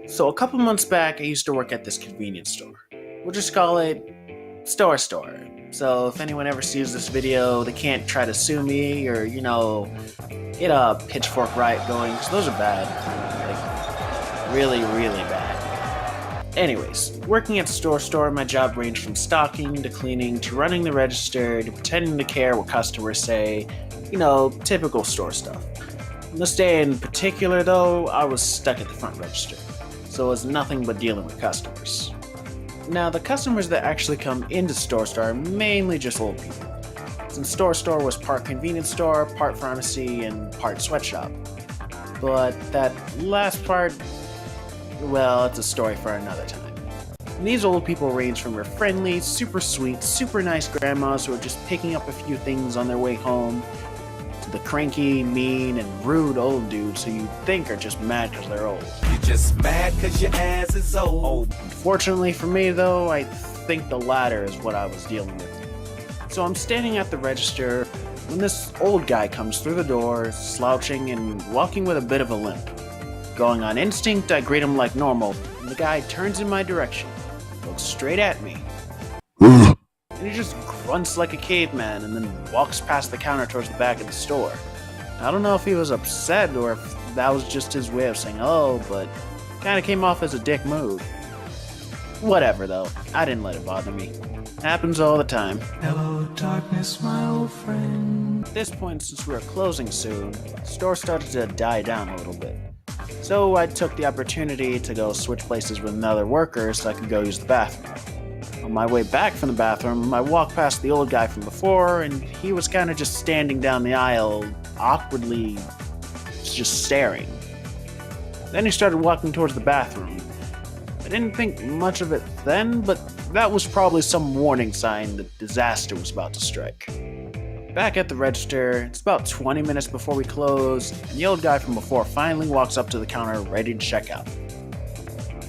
So a couple months back, I used to work at this convenience store. We'll just call it Store. So if anyone ever sees this video, they can't try to sue me or, get a pitchfork riot going, because those are bad. Like, really, really bad. Anyways, working at Store, my job ranged from stocking to cleaning to running the register to pretending to care what customers say, typical store stuff. On this day in particular, though, I was stuck at the front register, so it was nothing but dealing with customers. Now, the customers that actually come into Store are mainly just old people, since Store was part convenience store, part pharmacy, and part sweatshop. But that last part, well, it's a story for another time. And these old people range from your friendly, super sweet, super nice grandmas who are just picking up a few things on their way home, to the cranky, mean, and rude old dudes who you think are just mad because they're old. You're just mad because your ass is old. Unfortunately for me, though, I think the latter is what I was dealing with. So I'm standing at the register when this old guy comes through the door, slouching and walking with a bit of a limp. Going on instinct, I greet him like normal, and the guy turns in my direction, looks straight at me, and he just grunts like a caveman and then walks past the counter towards the back of the store. I don't know if he was upset or if that was just his way of saying hello, but kinda came off as a dick move. Whatever though, I didn't let it bother me. Happens all the time. Hello, darkness, my old friend. At this point, since we were closing soon, the store started to die down a little bit. So I took the opportunity to go switch places with another worker so I could go use the bathroom. On my way back from the bathroom, I walked past the old guy from before, and he was kind of just standing down the aisle, awkwardly just staring. Then he started walking towards the bathroom. I didn't think much of it then, but that was probably some warning sign that disaster was about to strike. Back at the register, it's about 20 minutes before we close, and the old guy from before finally walks up to the counter ready to check out,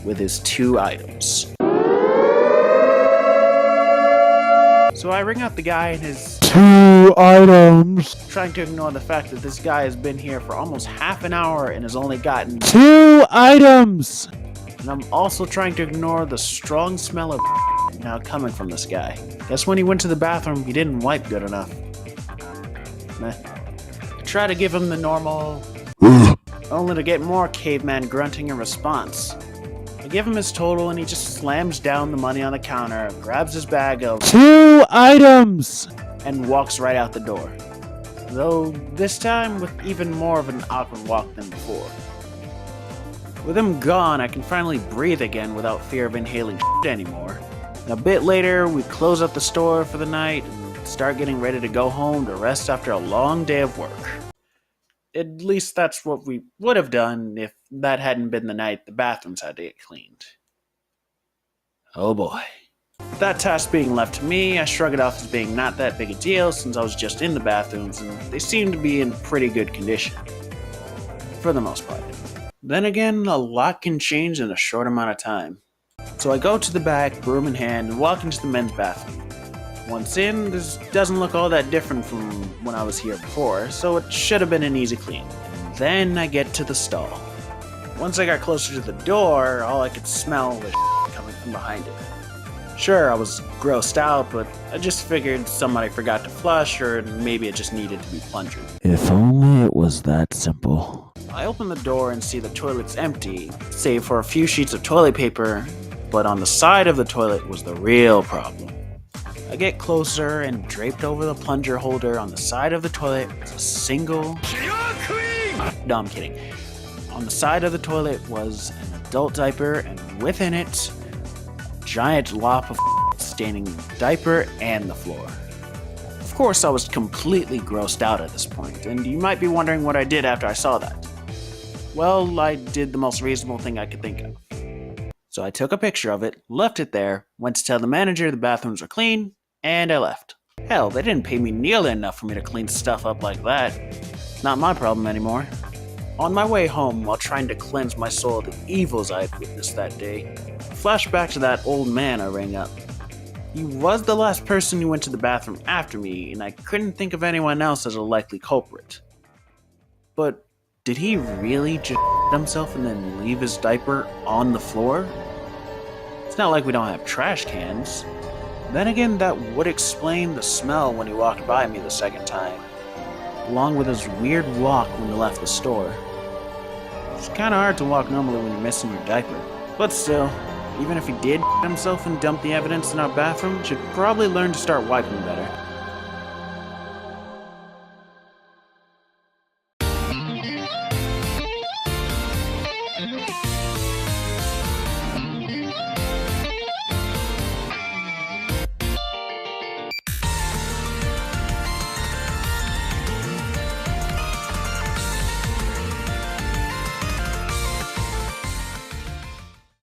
with his 2 items. So I ring out the guy and his 2 items. Trying to ignore the fact that this guy has been here for almost half an hour and has only gotten 2 items. And I'm also trying to ignore the strong smell of now coming from this guy. Guess when he went to the bathroom, he didn't wipe good enough. I try to give him the normal, only to get more caveman grunting in response. I give him his total and he just slams down the money on the counter, grabs his bag of 2 items, and walks right out the door. Though this time with even more of an awkward walk than before. With him gone, I can finally breathe again without fear of inhaling shit anymore. And a bit later, we close up the store for the night and start getting ready to go home to rest after a long day of work. At least that's what we would have done if that hadn't been the night the bathrooms had to get cleaned. Oh boy. With that task being left to me, I shrug it off as being not that big a deal since I was just in the bathrooms and they seemed to be in pretty good condition. For the most part. Then again, a lot can change in a short amount of time. So I go to the back, broom in hand, and walk into the men's bathroom. Once in, this doesn't look all that different from when I was here before, so it should have been an easy clean. And then I get to the stall. Once I got closer to the door, all I could smell was coming from behind it. Sure, I was grossed out, but I just figured somebody forgot to flush, or maybe it just needed to be plungered. If only it was that simple. I open the door and see the toilet's empty, save for a few sheets of toilet paper, but on the side of the toilet was the real problem. I get closer and draped over the plunger holder on the side of the toilet was a single... No, I'm kidding. On the side of the toilet was an adult diaper, and within it, a giant lop of staining the diaper and the floor. Of course, I was completely grossed out at this point, and you might be wondering what I did after I saw that. Well, I did the most reasonable thing I could think of. So I took a picture of it, left it there, went to tell the manager the bathrooms were clean, and I left. Hell, they didn't pay me nearly enough for me to clean stuff up like that. Not my problem anymore. On my way home, while trying to cleanse my soul of the evils I had witnessed that day, I flashed back to that old man I rang up. He was the last person who went to the bathroom after me, and I couldn't think of anyone else as a likely culprit. But did he really just himself and then leave his diaper on the floor? It's not like we don't have trash cans. Then again, that would explain the smell when he walked by me the second time, along with his weird walk when he left the store. It's kinda hard to walk normally when you're missing your diaper. But still, even if he did himself and dump the evidence in our bathroom, should probably learn to start wiping better.